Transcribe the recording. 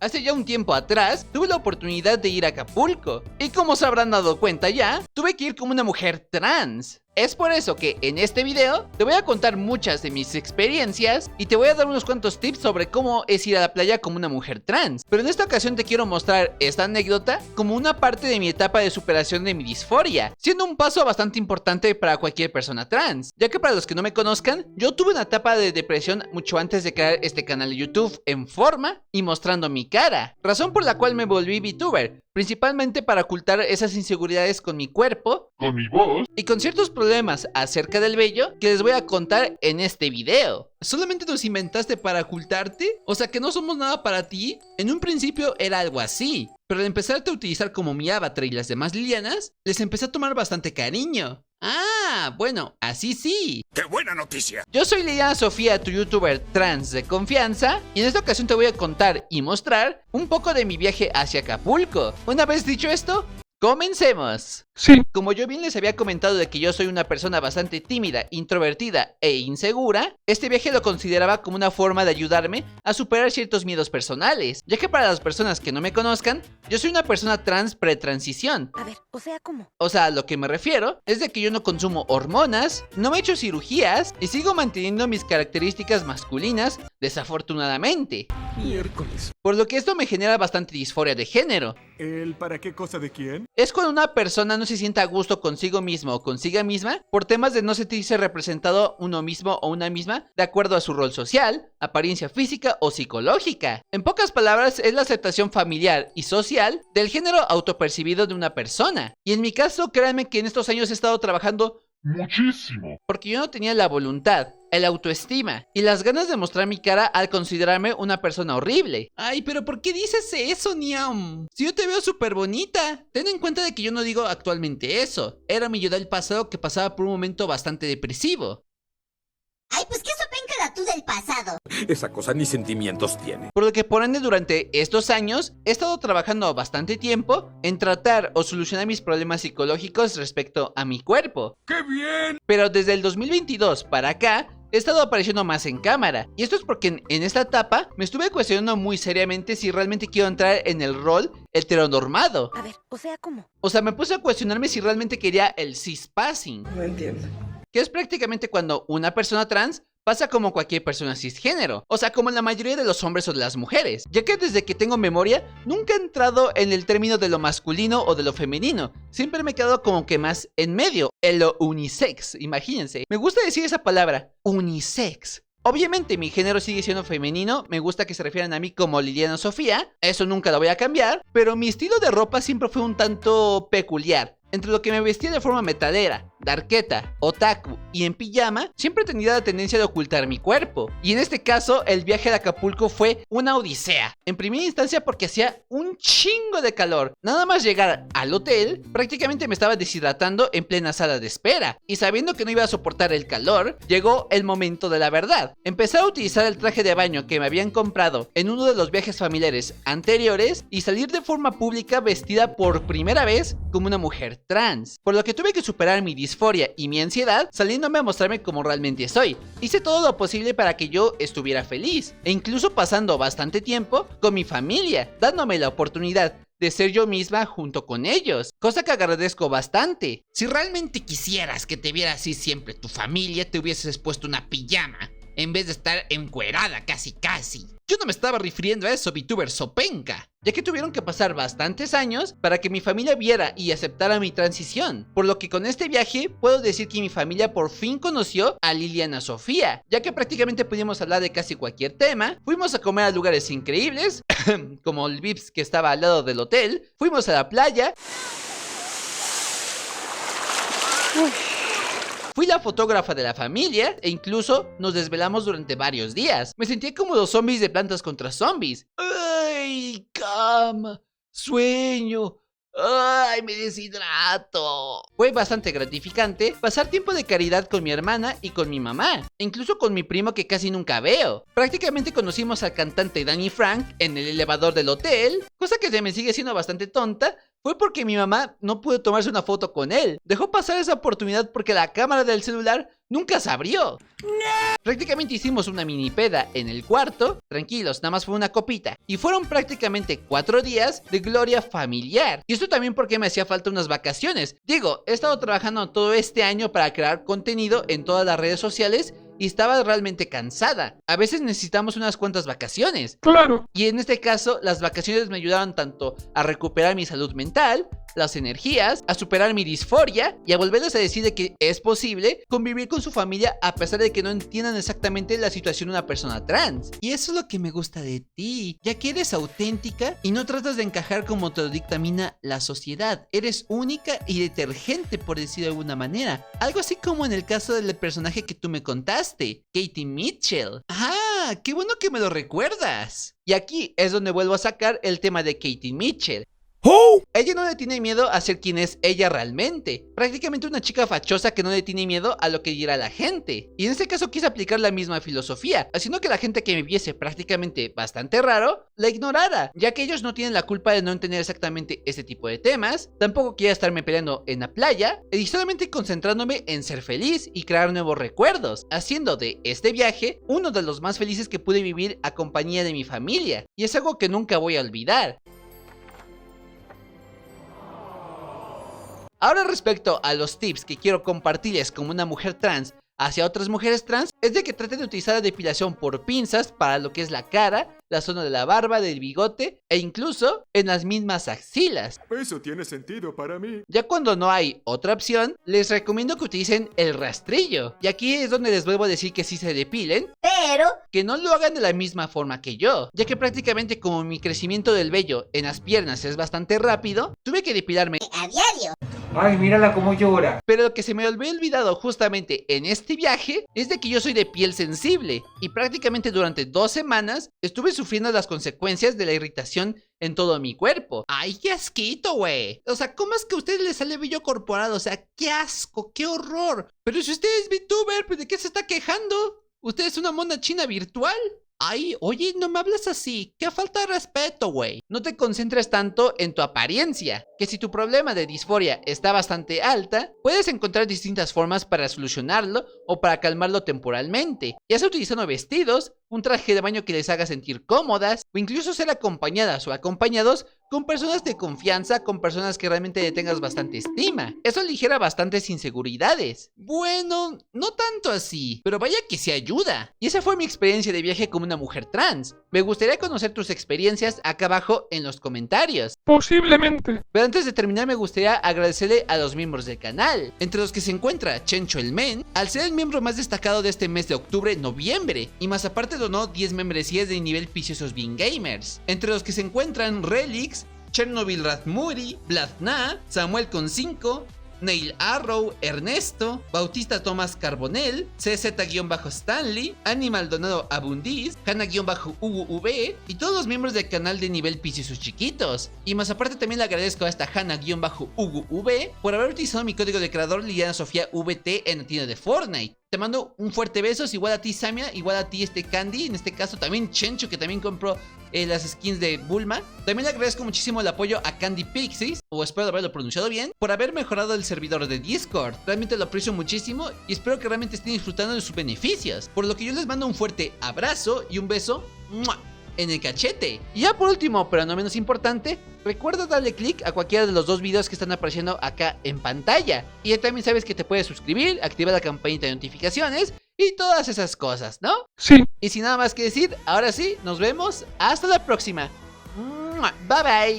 Hace ya un tiempo atrás, tuve la oportunidad de ir a Acapulco. Y como se habrán dado cuenta ya, tuve que ir como una mujer trans. Es por eso que en este video te voy a contar muchas de mis experiencias y te voy a dar unos cuantos tips sobre cómo es ir a la playa como una mujer trans. Pero en esta ocasión te quiero mostrar esta anécdota como una parte de mi etapa de superación de mi disforia, siendo un paso bastante importante para cualquier persona trans, ya que para los que no me conozcan, yo tuve una etapa de depresión mucho antes de crear este canal de YouTube en forma y mostrando mi cara, razón por la cual me volví VTuber, principalmente para ocultar esas inseguridades con mi cuerpo, con mi voz y con ciertos problemas acerca del vello que les voy a contar en este video. ¿Solamente nos inventaste para ocultarte? O sea, que no somos nada para ti. En un principio era algo así, pero al empezarte a utilizar como mi avatar y las demás Lilianas, les empecé a tomar bastante cariño. Ah, bueno, así sí. ¡Qué buena noticia! Yo soy Liliana Sofía, tu youtuber trans de confianza, y en esta ocasión te voy a contar y mostrar un poco de mi viaje hacia Acapulco. Una vez dicho esto, comencemos. Sí. Como yo bien les había comentado de que yo soy una persona bastante tímida, introvertida e insegura, este viaje lo consideraba como una forma de ayudarme a superar ciertos miedos personales, ya que para las personas que no me conozcan, yo soy una persona trans pretransición. A ver, o sea, ¿cómo? O sea, a lo que me refiero es de que yo no consumo hormonas, no me he hecho cirugías y sigo manteniendo mis características masculinas, desafortunadamente. Miércoles. Por lo que esto me genera bastante disforia de género. ¿El para qué cosa de quién? Es cuando una persona no se sienta a gusto consigo mismo o consiga misma por temas de no sentirse representado uno mismo o una misma de acuerdo a su rol social, apariencia física o psicológica. En pocas palabras, es la aceptación familiar y social del género autopercibido de una persona. Y en mi caso, créanme que en estos años he estado trabajando Muchísimo. porque yo no tenía la voluntad, el autoestima y las ganas de mostrar mi cara al considerarme una persona horrible. Ay, pero ¿por qué dices eso, Niam? Si yo te veo súper bonita. Ten en cuenta de que yo no digo actualmente eso. Era mi yo del pasado que pasaba por un momento bastante depresivo. Ay, pues qué sopenca tú del pasado. Esa cosa ni sentimientos tiene. Por lo que por ende durante estos años he estado trabajando bastante tiempo en tratar o solucionar mis problemas psicológicos respecto a mi cuerpo. ¡Qué bien! Pero desde el 2022 para acá he estado apareciendo más en cámara. Y esto es porque en esta etapa me estuve cuestionando muy seriamente si realmente quiero entrar en el rol heteronormado. A ver, o sea, ¿cómo? O sea, me puse a cuestionarme si realmente quería el cispassing, No entiendo. que es prácticamente cuando una persona trans pasa como cualquier persona cisgénero, o sea, como la mayoría de los hombres o de las mujeres, ya que desde que tengo memoria nunca he entrado en el término de lo masculino o de lo femenino, siempre me he quedado como que más en medio, en lo unisex, imagínense. Me gusta decir esa palabra, unisex. Obviamente mi género sigue siendo femenino, me gusta que se refieran a mí como Liliana Sofía, eso nunca lo voy a cambiar, pero mi estilo de ropa siempre fue un tanto peculiar. Entre lo que me vestía de forma metalera, darketa, otaku y en pijama, siempre tenía la tendencia de ocultar mi cuerpo. Y en este caso, el viaje de Acapulco fue una odisea. En primera instancia porque hacía un chingo de calor. Nada más llegar al hotel, prácticamente me estaba deshidratando en plena sala de espera. Y sabiendo que no iba a soportar el calor, llegó el momento de la verdad. Empecé a utilizar el traje de baño que me habían comprado en uno de los viajes familiares anteriores y salir de forma pública vestida por primera vez como una mujer trans, por lo que tuve que superar mi disforia y mi ansiedad saliéndome a mostrarme como realmente soy. Hice todo lo posible para que yo estuviera feliz e incluso pasando bastante tiempo con mi familia, dándome la oportunidad de ser yo misma junto con ellos, cosa que agradezco bastante. Si realmente quisieras que te viera así siempre tu familia, te hubieses puesto una pijama en vez de estar encuerada casi. Yo no me estaba refiriendo a eso, VTuber sopenca, ya que tuvieron que pasar bastantes años para que mi familia viera y aceptara mi transición, por lo que con este viaje puedo decir que mi familia por fin conoció a Liliana Sofía, ya que prácticamente pudimos hablar de casi cualquier tema, fuimos a comer a lugares increíbles, como el Vips que estaba al lado del hotel, fuimos a la playa, fui la fotógrafa de la familia e incluso nos desvelamos durante varios días. Me sentía como los zombies de Plantas contra Zombies. ¡Ay, cama! ¡Sueño! ¡Ay, me deshidrato! Fue bastante gratificante pasar tiempo de caridad con mi hermana y con mi mamá, e incluso con mi primo que casi nunca veo. Prácticamente conocimos al cantante Danny Frank en el elevador del hotel, cosa que se me sigue siendo bastante tonta. Fue porque mi mamá no pudo tomarse una foto con él. Dejó pasar esa oportunidad porque la cámara del celular nunca se abrió. Prácticamente hicimos una mini peda en el cuarto, tranquilos, nada más fue una copita. Y fueron prácticamente 4 días de gloria familiar. Y esto también porque me hacía falta unas vacaciones. Digo, he estado trabajando todo este año para crear contenido en todas las redes sociales y estaba realmente cansada. A veces necesitamos unas cuantas vacaciones. Claro. Y en este caso, las vacaciones me ayudaron tanto a recuperar mi salud mental, las energías, a superar mi disforia y a volverles a decir de que es posible convivir con su familia a pesar de que no entiendan exactamente la situación de una persona trans. Y eso es lo que me gusta de ti, ya que eres auténtica y no tratas de encajar como te lo dictamina la sociedad. Eres única y detergente, por decirlo de alguna manera. Algo así como en el caso del personaje que tú me contaste, Katie Mitchell. Ah, qué bueno que me lo recuerdas. Y aquí es donde vuelvo a sacar el tema de Katie Mitchell. ¡Oh! Ella no le tiene miedo a ser quien es ella realmente. Prácticamente una chica fachosa que no le tiene miedo a lo que dirá la gente. Y en este caso quise aplicar la misma filosofía, haciendo que la gente que me viese prácticamente bastante raro, la ignorara, ya que ellos no tienen la culpa de no entender exactamente este tipo de temas. Tampoco quería estarme peleando en la playa, y solamente concentrándome en ser feliz y crear nuevos recuerdos, haciendo de este viaje uno de los más felices que pude vivir a compañía de mi familia. Y es algo que nunca voy a olvidar. Ahora respecto a los tips que quiero compartirles como una mujer trans hacia otras mujeres trans, es de que traten de utilizar la depilación por pinzas para lo que es la cara, la zona de la barba, del bigote e incluso en las mismas axilas. Eso tiene sentido para mí. Ya cuando no hay otra opción, les recomiendo que utilicen el rastrillo. Y aquí es donde les vuelvo a decir que sí se depilen, Pero, que no lo hagan de la misma forma que yo, ya que prácticamente como mi crecimiento del vello en las piernas es bastante rápido, tuve que depilarme. a diario. Ay, mírala cómo llora. Pero lo que se me había olvidado justamente en este viaje es de que yo soy de piel sensible y prácticamente durante 2 semanas estuve sufriendo las consecuencias de la irritación en todo mi cuerpo. ¡Ay, qué asquito, güey! O sea, ¿cómo es que a ustedes les sale vello corporal? O sea, ¡qué asco! ¡Qué horror! Pero si usted es VTuber, ¿pues de qué se está quejando? ¿Usted es una mona china virtual? Ay, oye, no me hablas así, qué falta de respeto, güey. No te concentres tanto en tu apariencia, que si tu problema de disforia está bastante alta, puedes encontrar distintas formas para solucionarlo o para calmarlo temporalmente, ya sea utilizando vestidos, un traje de baño que les haga sentir cómodas, o incluso ser acompañadas o acompañados con personas de confianza, con personas que realmente le tengas bastante estima. Eso aligera bastantes inseguridades. Bueno, no tanto así, pero vaya que se ayuda. Y esa fue mi experiencia de viaje como una mujer trans. Me gustaría conocer tus experiencias acá abajo en los comentarios. Posiblemente. Pero antes de terminar me gustaría agradecerle a los miembros del canal, entre los que se encuentra Chencho el Men, al ser el miembro más destacado de este mes de octubre-noviembre, y más aparte donó 10 membresías de nivel Viciosos Bean Gamers, entre los que se encuentran Relix, Chernobyl Radmuri, Bladna, Samuel con 5, Neil Arrow, Ernesto, Bautista Tomás Carbonell, CZ-Stanley, Animal Donado Abundis, Hanna-UV y todos los miembros del canal de nivel Piso y sus chiquitos. Y más aparte también le agradezco a esta Hanna-UV por haber utilizado mi código de creador Liliana Sofía VT en la tienda de Fortnite. Te mando un fuerte besos, igual a ti Samia, igual a ti Candy, en este caso también Chencho que también compró las skins de Bulma. También le agradezco muchísimo el apoyo a Candy Pixies, o espero haberlo pronunciado bien, por haber mejorado el servidor de Discord. Realmente lo aprecio muchísimo y espero que realmente estén disfrutando de sus beneficios. Por lo que yo les mando un fuerte abrazo y un beso en el cachete. Y ya por último, pero no menos importante, recuerda darle click a cualquiera de los 2 videos que están apareciendo acá en pantalla. Y ya también sabes que te puedes suscribir, activar la campanita de notificaciones y todas esas cosas, ¿no? Sí. Y sin nada más que decir, ahora sí, nos vemos. Hasta la próxima. Bye bye.